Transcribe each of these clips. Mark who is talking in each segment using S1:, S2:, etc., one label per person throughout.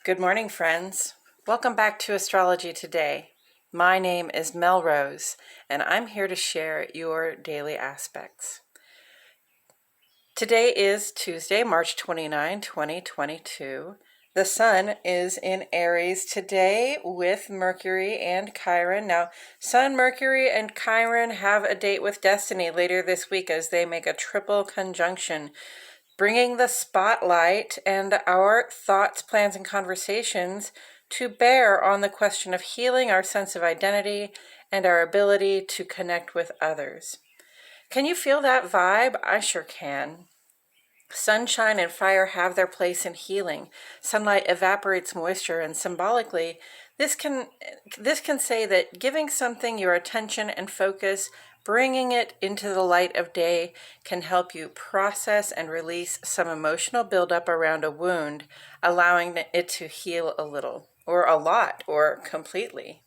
S1: Good morning, friends. Welcome back to Astrology Today. My name is Mel Rose, and I'm here to share your daily aspects. Today is Tuesday, March 29, 2022. The sun is in Aries today with Mercury and Chiron. Now, Sun, Mercury, and Chiron have a date with destiny later this week as they make a triple conjunction, bringing the spotlight and our thoughts, plans, and conversations to bear on the question of healing our sense of identity and our ability to connect with others. Can you feel that vibe? I sure can. Sunshine and fire have their place in healing. Sunlight evaporates moisture, and symbolically, this can say that giving something your attention and focus, bringing it into the light of day, can help you process and release some emotional buildup around a wound, allowing it to heal a little, or a lot, or completely.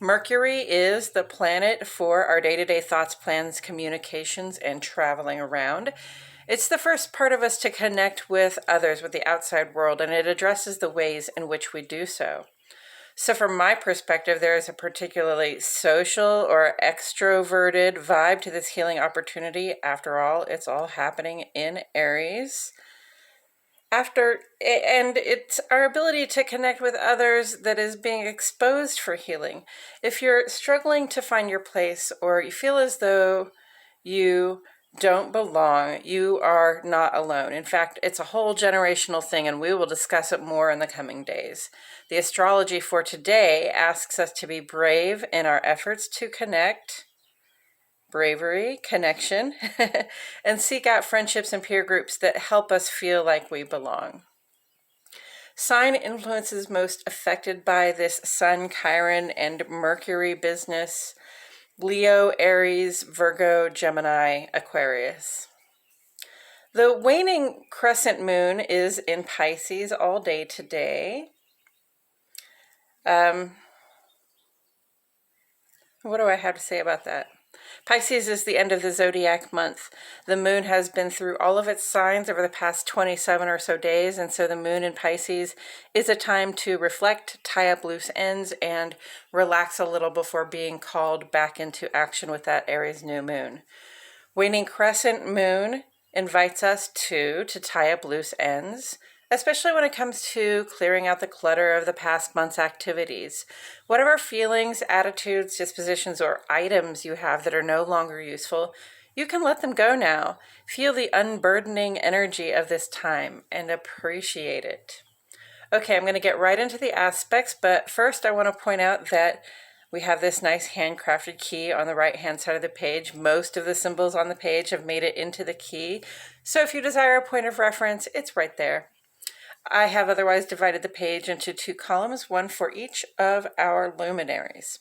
S1: Mercury is the planet for our day-to-day thoughts, plans, communications, and traveling around. It's the first part of us to connect with others, with the outside world, and it addresses the ways in which we do so. So from my perspective, there is a particularly social or extroverted vibe to this healing opportunity. After all, it's all happening in Aries. And it's our ability to connect with others that is being exposed for healing. If you're struggling to find your place, or you feel as though you don't belong, you are not alone. In fact, it's a whole generational thing, and we will discuss it more in the coming days. The astrology for today asks us to be brave in our efforts to connect, bravery, connection, and seek out friendships and peer groups that help us feel like we belong. Sign influences most affected by this Sun, Chiron, and Mercury business: Leo, Aries, Virgo, Gemini, Aquarius. The waning crescent moon is in Pisces all day today. What do I have to say about that? Pisces is the end of the zodiac month. The moon has been through all of its signs over the past 27 or so days, and so the moon in Pisces is a time to reflect, tie up loose ends, and relax a little before being called back into action with that Aries new moon. Waning crescent moon invites us to tie up loose ends, especially when it comes to clearing out the clutter of the past month's activities. Whatever feelings, attitudes, dispositions, or items you have that are no longer useful, you can let them go now. Feel the unburdening energy of this time and appreciate it. Okay, I'm going to get right into the aspects, but first I want to point out that we have this nice handcrafted key on the right-hand side of the page. Most of the symbols on the page have made it into the key, so if you desire a point of reference, it's right there. I have otherwise divided the page into two columns, one for each of our luminaries.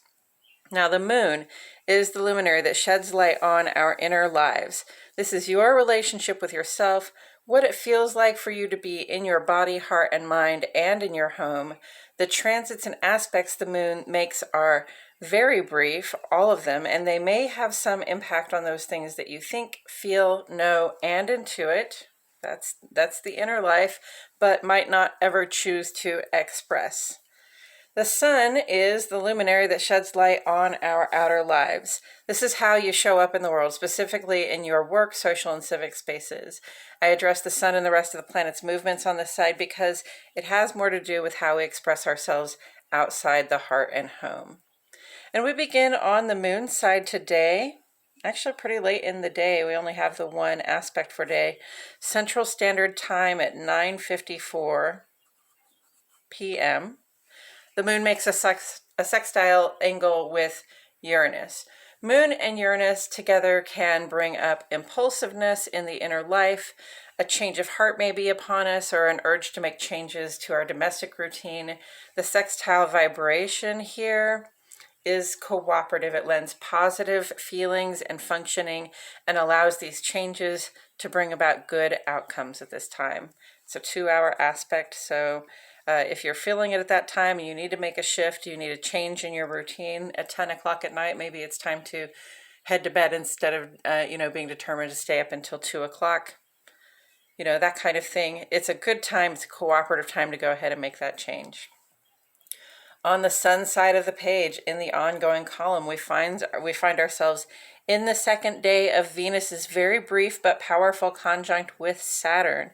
S1: Now, the moon is the luminary that sheds light on our inner lives. This is your relationship with yourself, what it feels like for you to be in your body, heart, and mind, and in your home. The transits and aspects the moon makes are very brief, all of them, and they may have some impact on those things that you think, feel, know, and intuit. That's the inner life, but might not ever choose to express. The sun is the luminary that sheds light on our outer lives. This is how you show up in the world, specifically in your work, social, and civic spaces. I address the sun and the rest of the planet's movements on this side because it has more to do with how we express ourselves outside the heart and home. And we begin on the moon side today. Actually pretty late in the day. We only have the one aspect for day. Central Standard Time at 9:54 p.m. The moon makes a sextile angle with Uranus. Moon and Uranus together can bring up impulsiveness in the inner life. A change of heart may be upon us, or an urge to make changes to our domestic routine. The sextile vibration here is cooperative. It lends positive feelings and functioning and allows these changes to bring about good outcomes at this time. It's a 2-hour aspect, so if you're feeling it at that time and you need to make a shift, you need a change in your routine at 10 o'clock at night, maybe it's time to head to bed instead of being determined to stay up until 2 o'clock. that kind of thing. It's a good time, it's a cooperative time to go ahead and make that change. On the sun side of the page, in the ongoing column, we find ourselves in the second day of Venus's very brief but powerful conjunct with Saturn.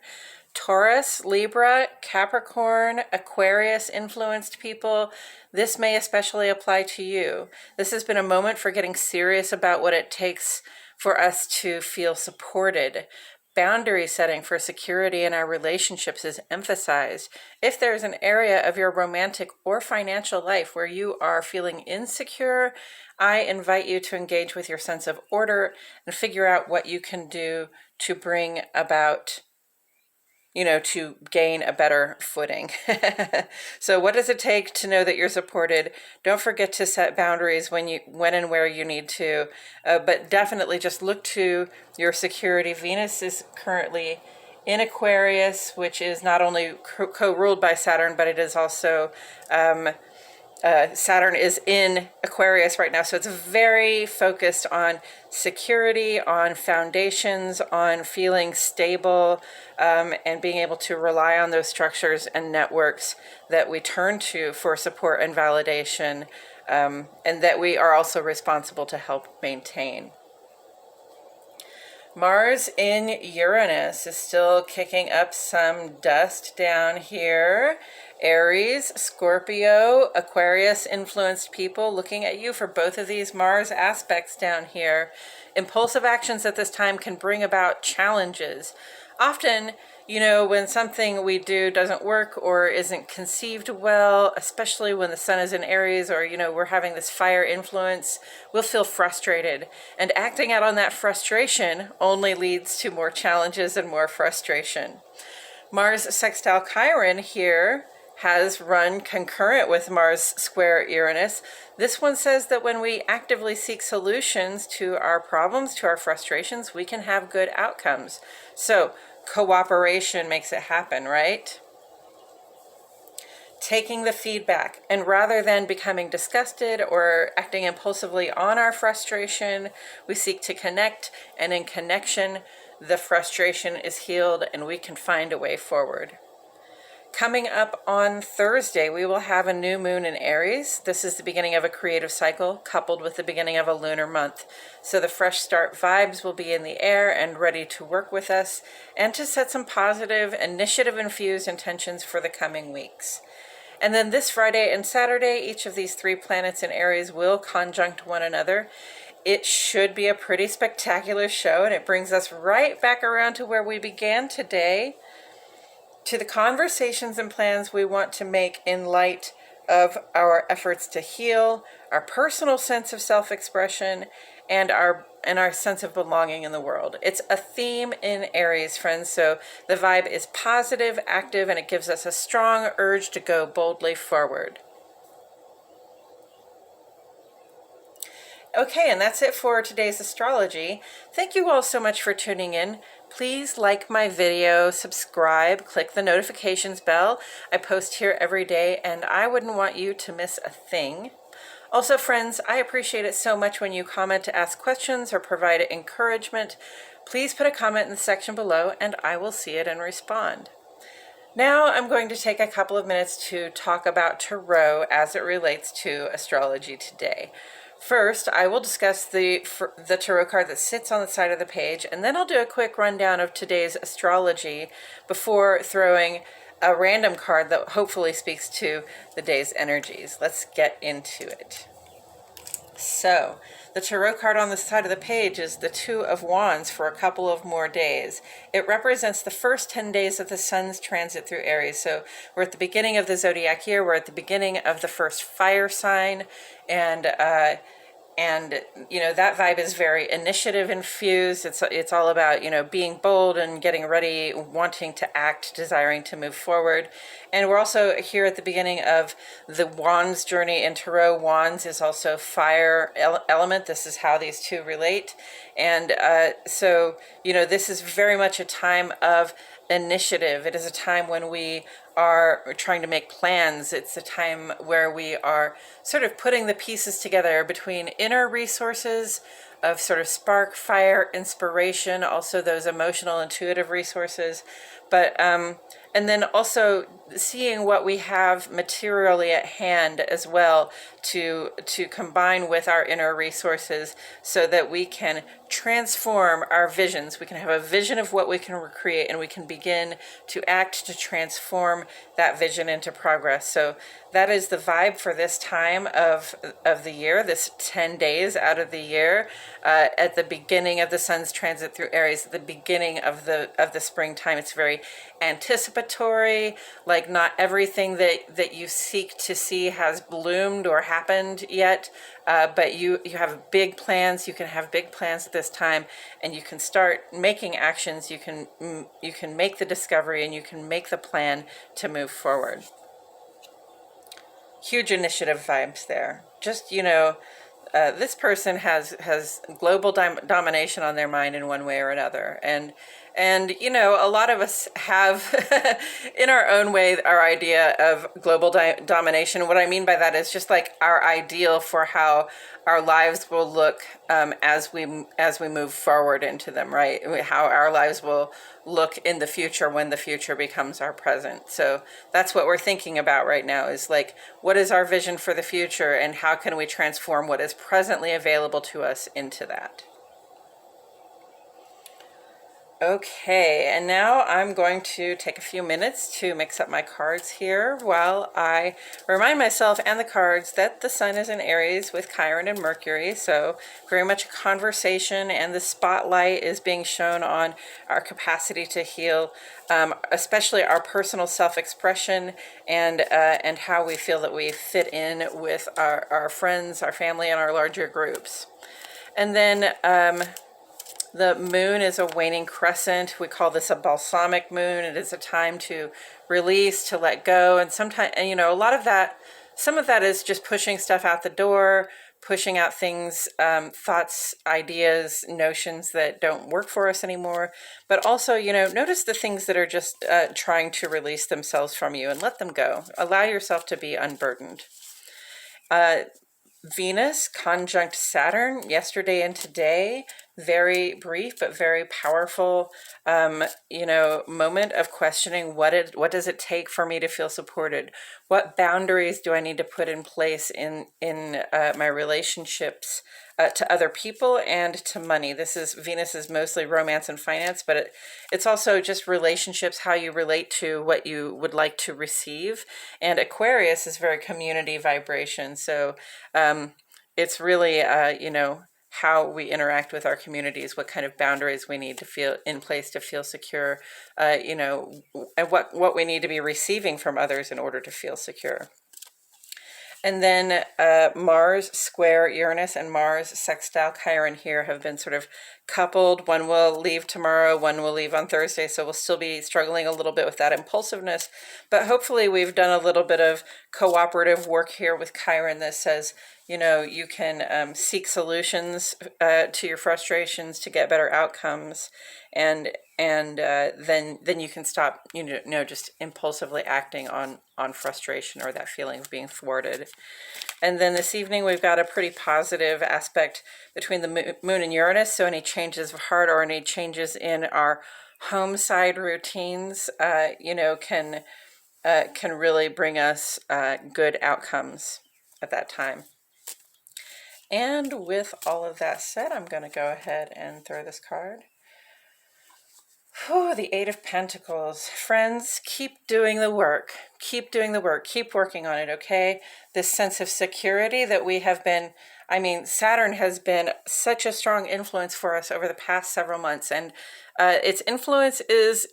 S1: Taurus, Libra, Capricorn, Aquarius influenced people, this may especially apply to you. This has been a moment for getting serious about what it takes for us to feel supported. Boundary setting for security in our relationships is emphasized. If there's an area of your romantic or financial life where you are feeling insecure, I invite you to engage with your sense of order and figure out what you can do to bring about, to gain a better footing. So what does it take to know that you're supported? Don't forget to set boundaries when and where you need to, but definitely just look to your security. Venus is currently in Aquarius, which is not only co-ruled by Saturn, but it is also Saturn is in Aquarius right now, so it's very focused on security, on foundations, on feeling stable, and being able to rely on those structures and networks that we turn to for support and validation, and that we are also responsible to help maintain. Mars in Uranus is still kicking up some dust down here. Aries, Scorpio, Aquarius influenced people, looking at you for both of these Mars aspects down here. Impulsive actions at this time can bring about challenges. Often, when something we do doesn't work or isn't conceived well, especially when the sun is in Aries or, we're having this fire influence, we'll feel frustrated. And acting out on that frustration only leads to more challenges and more frustration. Mars sextile Chiron here has run concurrent with Mars square Uranus. This one says that when we actively seek solutions to our problems, to our frustrations, we can have good outcomes. So cooperation makes it happen, right? Taking the feedback, and rather than becoming disgusted or acting impulsively on our frustration, we seek to connect, and in connection, the frustration is healed and we can find a way forward. Coming up on Thursday, we will have a new moon in Aries. This is the beginning of a creative cycle coupled with the beginning of a lunar month. So the fresh start vibes will be in the air and ready to work with us and to set some positive, initiative-infused intentions for the coming weeks. And then this Friday and Saturday, each of these 3 planets in Aries will conjunct one another. It should be a pretty spectacular show, and it brings us right back around to where we began today, to the conversations and plans we want to make in light of our efforts to heal, our personal sense of self-expression, and our sense of belonging in the world. It's a theme in Aries, friends, so the vibe is positive, active, and it gives us a strong urge to go boldly forward. Okay, and that's it for today's astrology. Thank you all so much for tuning in. Please like my video, subscribe, click the notifications bell. I post here every day, and I wouldn't want you to miss a thing. Also, friends, I appreciate it so much when you comment to ask questions or provide encouragement. Please put a comment in the section below, and I will see it and respond. Now I'm going to take a couple of minutes to talk about tarot as it relates to astrology today. First, I will discuss the tarot card that sits on the side of the page, and then I'll do a quick rundown of today's astrology before throwing a random card that hopefully speaks to the day's energies. Let's get into it. So, the tarot card on the side of the page is the Two of Wands for a couple of more days. It represents the first 10 days of the sun's transit through Aries. So we're at the beginning of the zodiac year. We're at the beginning of the first fire sign, and that vibe is very initiative infused. It's all about being bold and getting ready, wanting to act, desiring to move forward. And we're also here at the beginning of the Wands journey in Tarot. Wands is also fire element. This is how these two relate. And so this is very much a time of initiative. It is a time when we are trying to make plans. It's a time where we are sort of putting the pieces together between inner resources, sort of spark, fire, inspiration, also those emotional, intuitive resources, but and then also seeing what we have materially at hand as well to combine with our inner resources so that we can transform our visions. We can have a vision of what we can recreate, and we can begin to act to transform that vision into progress. So that is the vibe for this time of the year, this 10 days out of the year, at the beginning of the sun's transit through Aries, at the beginning of the springtime. It's very anticipatory, like not everything that you seek to see has bloomed or happened yet, but you have big plans. You can have big plans at this time, and you can start making actions. You can make the discovery, and you can make the plan to move forward. Huge initiative vibes there. Just, this person has global domination on their mind in one way or another, and a lot of us have in our own way our idea of global domination. What I mean by that is just like our ideal for how our lives will look as we move forward into them, right? How our lives will look in the future when the future becomes our present. So that's what we're thinking about right now, is like, what is our vision for the future, and how can we transform what is presently available to us into that? Okay, and now I'm going to take a few minutes to mix up my cards here while I remind myself and the cards that the sun is in Aries with Chiron and Mercury, so very much a conversation, and the spotlight is being shown on our capacity to heal, especially our personal self-expression and how we feel that we fit in with our friends, our family, and our larger groups. And then the moon is a waning crescent. We call this a balsamic moon. It is a time to release, to let go. And sometimes, a lot of that, some of that is just pushing stuff out the door, pushing out things, thoughts, ideas, notions that don't work for us anymore. But also, notice the things that are just trying to release themselves from you, and let them go. Allow yourself to be unburdened. Venus conjunct Saturn yesterday and today. Very brief but very powerful, moment of questioning what does it take for me to feel supported? What boundaries do I need to put in place in my relationships to other people and to money? Venus is mostly romance and finance, but it's also just relationships, how you relate to what you would like to receive. And Aquarius is very community vibration, so it's really how we interact with our communities, what kind of boundaries we need to feel in place to feel secure, and what we need to be receiving from others in order to feel secure. And then Mars square Uranus and Mars sextile Chiron here have been sort of coupled. One will leave tomorrow, one will leave on Thursday, so we'll still be struggling a little bit with that impulsiveness. But hopefully we've done a little bit of cooperative work here with Chiron that says, you can seek solutions to your frustrations to get better outcomes, and then you can stop, just impulsively acting on frustration or that feeling of being thwarted. And then this evening we've got a pretty positive aspect between the moon and Uranus, so any changes of heart or any changes in our home side routines, can really bring us good outcomes at that time. And with all of that said, I'm going to go ahead and throw this card. The Eight of Pentacles. Friends, keep doing the work. Keep doing the work. Keep working on it, okay? This sense of security that we have been, Saturn has been such a strong influence for us over the past several months. And its influence is,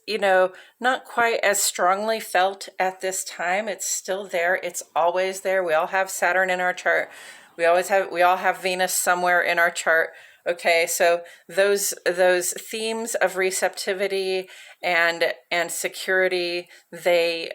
S1: not quite as strongly felt at this time. It's still there. It's always there. We all have Saturn in our chart. We all have Venus somewhere in our chart. Okay, so those themes of receptivity and security, they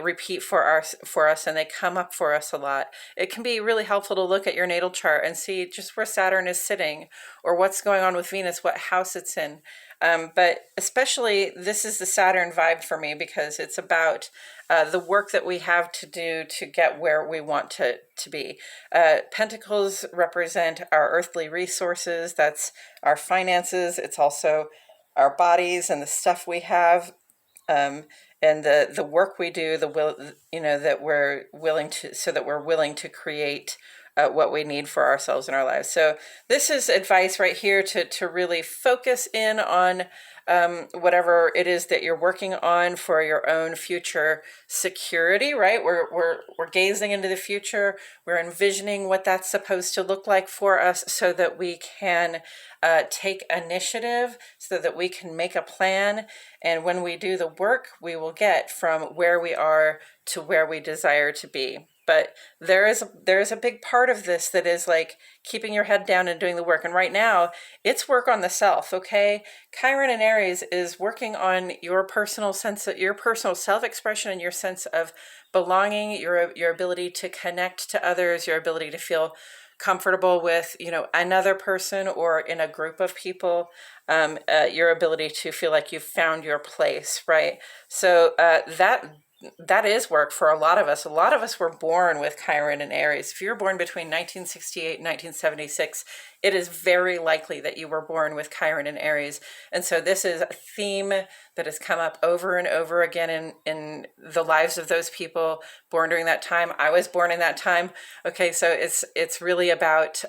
S1: repeat for us, and they come up for us a lot. It can be really helpful to look at your natal chart and see just where Saturn is sitting, or what's going on with Venus, what house it's in. But especially this is the Saturn vibe for me because it's about the work that we have to do to get where we want to be. Pentacles represent our earthly resources. That's our finances. It's also our bodies and the stuff we have, and the work we do, the will, that we're willing to, so that we're willing to create what we need for ourselves in our lives. So this is advice right here to really focus in on whatever it is that you're working on for your own future security, right? We're gazing into the future. We're envisioning what that's supposed to look like for us so that we can take initiative, so that we can make a plan. And when we do the work, we will get from where we are to where we desire to be. But there is a big part of this that is like keeping your head down and doing the work. And right now, it's work on the self, okay? Chiron in Aries is working on your personal sense of your personal self-expression and your sense of belonging, your ability to connect to others, your ability to feel comfortable with, another person or in a group of people, your ability to feel like you've found your place, right? So that is work for a lot of us. A lot of us were born with Chiron and Aries. If you were born between 1968 and 1976, it is very likely that you were born with Chiron and Aries. And so this is a theme that has come up over and over again in the lives of those people born during that time. I was born in that time. Okay, so it's really about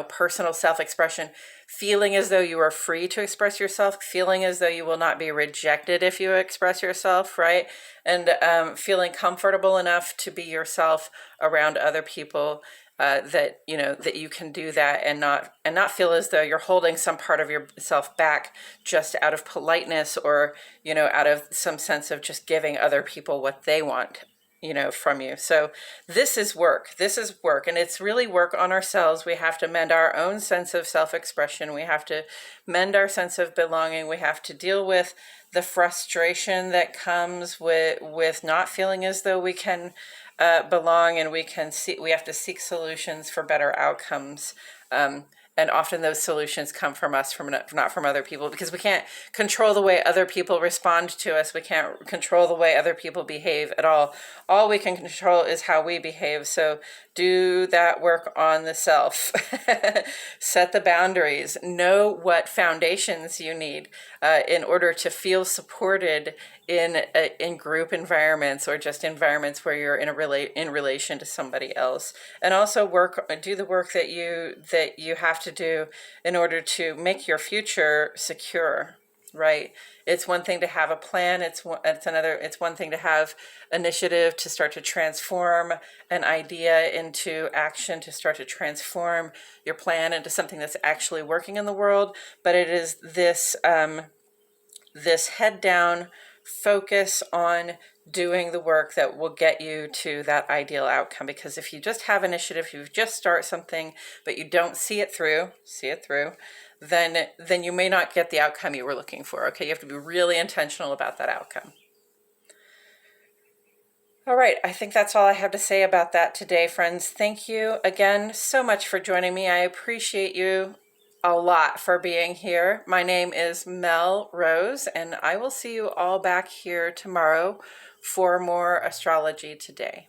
S1: personal self-expression, feeling as though you are free to express yourself, feeling as though you will not be rejected if you express yourself, right? And feeling comfortable enough to be yourself around other people, that you can do that and not feel as though you're holding some part of yourself back just out of politeness or out of some sense of just giving other people what they want from you. So this is work, and it's really work on ourselves. We have to mend our own sense of self-expression. We have to mend our sense of belonging. We have to deal with the frustration that comes with not feeling as though we can belong, and we have to seek solutions for better outcomes. And often those solutions come from us, not from other people, because we can't control the way other people respond to us. We can't control the way other people behave at all. All we can control is how we behave. So do that work on the self. Set the boundaries. Know what foundations you need in order to feel supported in group environments or just environments where you're in relation to somebody else. And also do the work that you have to do in order to make your future secure, right? It's one thing to have a plan. It's one thing to have initiative to start to transform an idea into action, to start to transform your plan into something that's actually working in the world. But it is this head down focus on doing the work that will get you to that ideal outcome. Because if you just have initiative, if you just start something, but you don't see it through, then you may not get the outcome you were looking for. Okay, you have to be really intentional about that outcome. All right, I think that's all I have to say about that today, friends. Thank you again so much for joining me. I appreciate you a lot for being here. My name is Mel Rose, and I will see you all back here tomorrow for more Astrology Today.